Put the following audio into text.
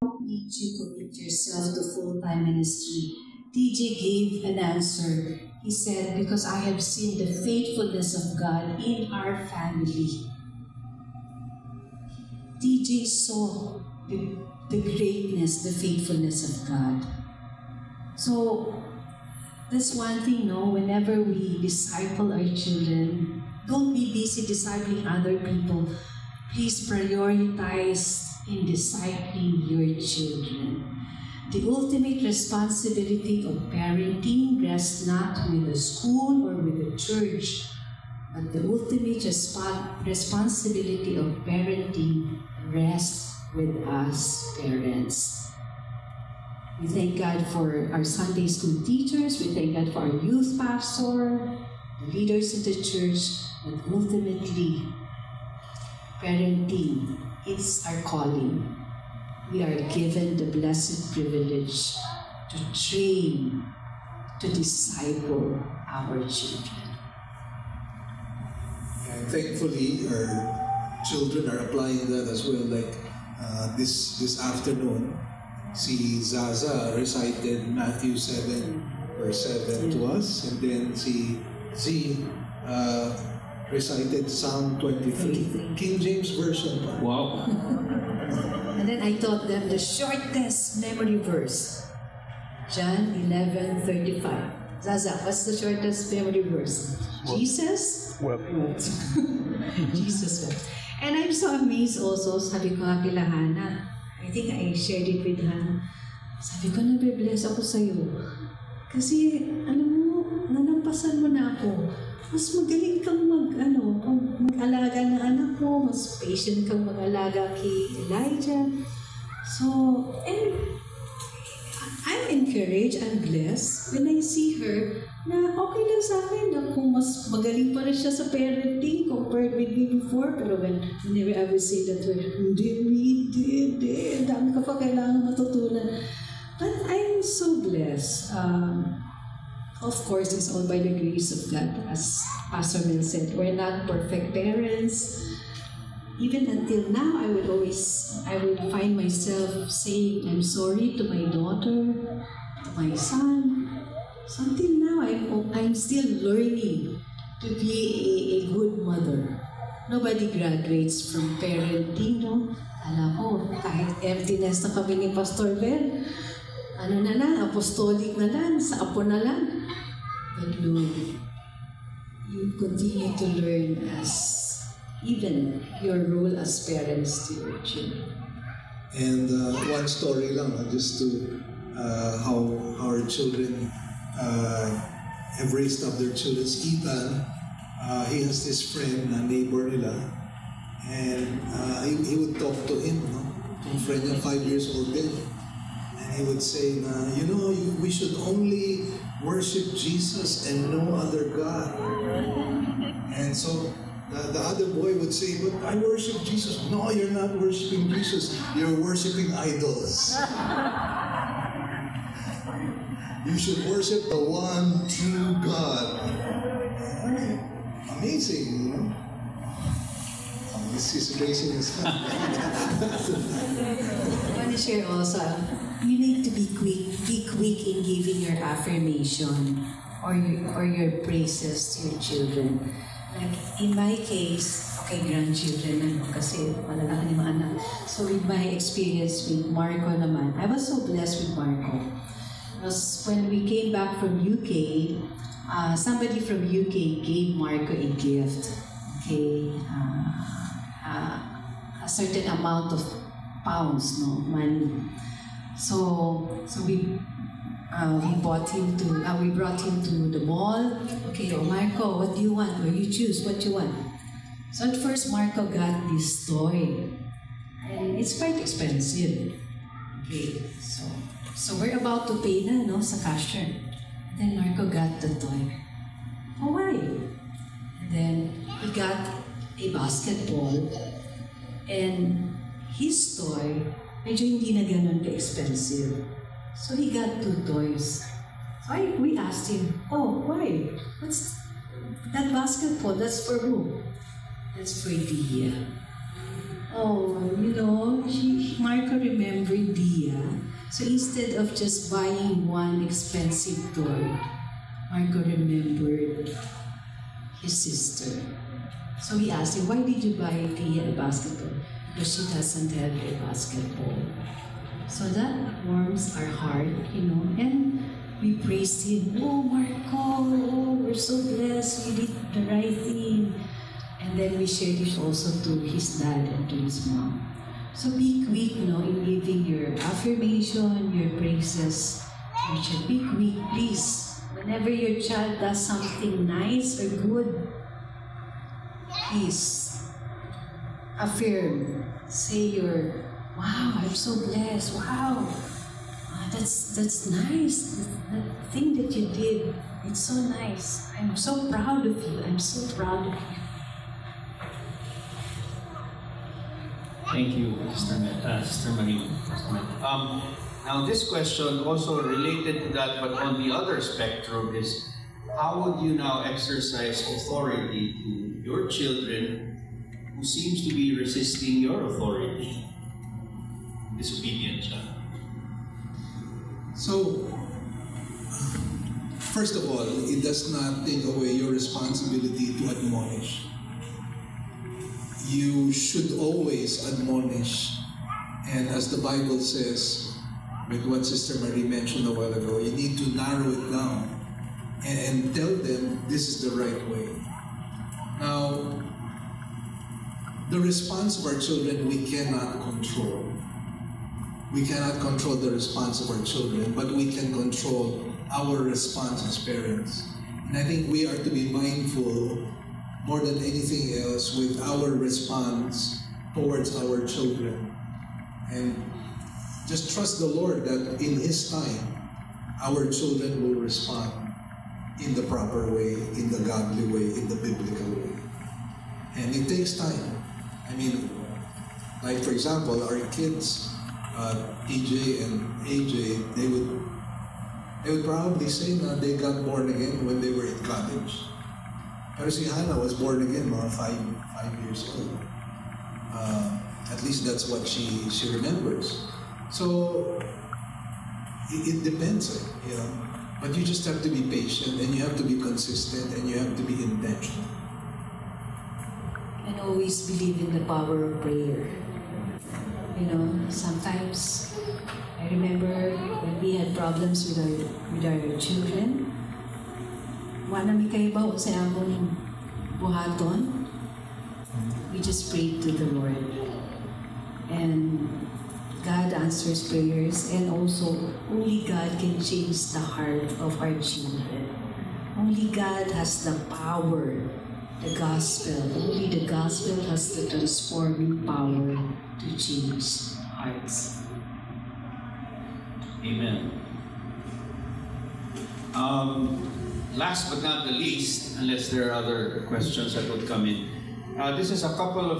need to commit yourself to full-time ministry? TJ gave an answer. He said, because I have seen the faithfulness of God in our family. TJ saw the greatness, the faithfulness of God. So, that's one thing, whenever we disciple our children, don't be busy discipling other people. Please prioritize in discipling your children. The ultimate responsibility of parenting rests not with the school or with the church, but the ultimate responsibility of parenting rests with us parents. We thank God for our Sunday school teachers, we thank God for our youth pastor, the leaders of the church, but ultimately, parenting is our calling. We are given the blessed privilege to train, to disciple our children. And thankfully, our children are applying that as well. Like this afternoon, si Zaza recited Matthew 7, verse 7 to us, and then si Z recited Psalm 23, King James Version. Wow. And then I taught them the shortest memory verse, John 11:35. Zaza, what's the shortest memory verse? What? Jesus wept. Jesus wept. And I'm so amazed also, sabi ko nga kila Hannah, I think I shared it with Hannah. Sabi ko, nabibless ako sa'yo. Kasi, alam mo, nalampasan mo na ako. Mas magaling kang mag-alaga ng anak mo, mas patient kang mag-alaga kay Elijah. So, and I'm encouraged and blessed when I see her na okay lang sa akin na kung mas magaling pa rin siya sa parenting compared with me before. Pero whenever I will say that to her, hindi, dami ka pa kailangan matutunan. But I'm so blessed. Of course, it's all by the grace of God. As Pastor Mel said, we're not perfect parents. Even until now, I would find myself saying, I'm sorry to my daughter, to my son. So until now, I'm still learning to be a good mother. Nobody graduates from parenting, no? Alam ko, kahit emptiness na kami ni Pastor Ben, apostolic na lang, sa apo na lang. But Lord, you continue to learn even your role as parents to your children. And one story lang, just to how our children have raised up their children. Ethan, he has this friend, a neighbor nila, and he would talk to him, Yung friend niya, 5 years old din. He would say, we should only worship Jesus and no other God. And so the other boy would say, but I worship Jesus. No, you're not worshiping Jesus. You're worshiping idols. You should worship the one true God. Amazing, This is raising his hand. I want to share also, you need to be quick in giving your affirmation or your praises to your children. Like in my case, grandchildren kasi malalaki ni mga anak. So with my experience with Marco naman, I was so blessed with Marco. Because when we came back from UK, somebody from UK gave Marco a gift. A certain amount of pounds, money. So we brought him to the mall. Okay, Marco, what do you want? Or you choose what you want. So at first, Marco got this toy, and it's quite expensive. Okay, so we're about to pay na, sa cashier. Then Marco got the toy. Oh, why? And then he got a basketball, and his toy, medyo hindi na ganun ka-expensive. So he got 2 toys. So we asked him, oh, why? What's that basketball? That's for who? That's for Dia. Oh, you know, Marco remembered Dia. So instead of just buying one expensive toy, Marco remembered his sister. So we asked him, why did you buy Dia a basketball? Because she doesn't have a basketball. So that warms our heart, you know, and we praised him. Oh, Marco, oh, we're so blessed, we did the right thing. And then we shared it also to his dad and to his mom. So be quick, you know, in giving your affirmation, your praises. You should be quick, please. Whenever your child does something nice or good, please affirm. Say your, wow, I'm so blessed. Wow, that's nice. That thing that you did, it's so nice. I'm so proud of you. I'm so proud of you. Thank you, Sister Marie. Now this question also related to that, but on the other spectrum is, how would you now exercise authority to your children who seems to be resisting your authority? Disobedient siya. So, first of all, it does not take away your responsibility to admonish. You should always admonish. And as the Bible says, with what Sister Marie mentioned a while ago, you need to narrow it down and tell them this is the right way. Now, the response of our children we cannot control. We cannot control the response of our children, but we can control our response as parents. And I think we are to be mindful more than anything else with our response towards our children. And just trust the Lord that in His time, our children will respond in the proper way, in the godly way, in the biblical way. And it takes time. I mean, like for example, our kids, PJ and AJ, they would probably say na they got born again when they were in college. Pero si Hannah was born again mga 5 years old. At least that's what she remembers. So it depends, you know. But you just have to be patient, and you have to be consistent, and you have to be intentional. And always believe in the power of prayer. You know, sometimes I remember when we had problems with our children. Wala mi kayo ba sa among buhaton? We just prayed to the Lord. And God answers prayers, and also only God can change the heart of our children. Only God has the power, the gospel. Only the gospel has the transforming power to change hearts. Amen. Last but not the least, unless there are other questions that would come in, this is a couple of